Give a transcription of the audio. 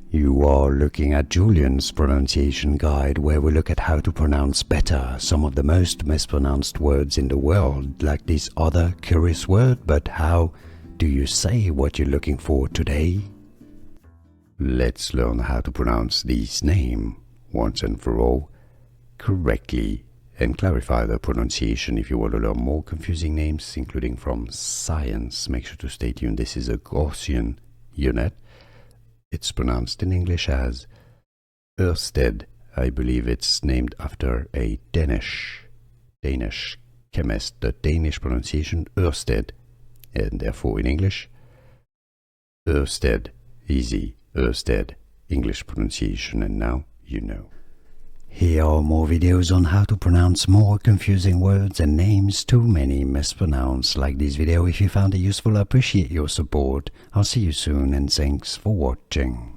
You are looking at Julian's pronunciation guide, where we look at how to pronounce better some of the most mispronounced words in the world, like this other curious word. But how do you say what you're looking for today? Let's learn how to pronounce this name once and for all correctly and clarify the pronunciation. If you want to learn more confusing names, including from science, make sure to stay tuned. This is a Gaussian unit. It's pronounced in English as Oersted. I believe it's named after a Danish chemist. The Danish pronunciation Oersted, and therefore in English Oersted. Easy, Oersted, English pronunciation, and now you know. Here are more videos on how to pronounce more confusing words and names too many mispronounced. Like this video if you found it useful. I appreciate your support. I'll see you soon, and thanks for watching.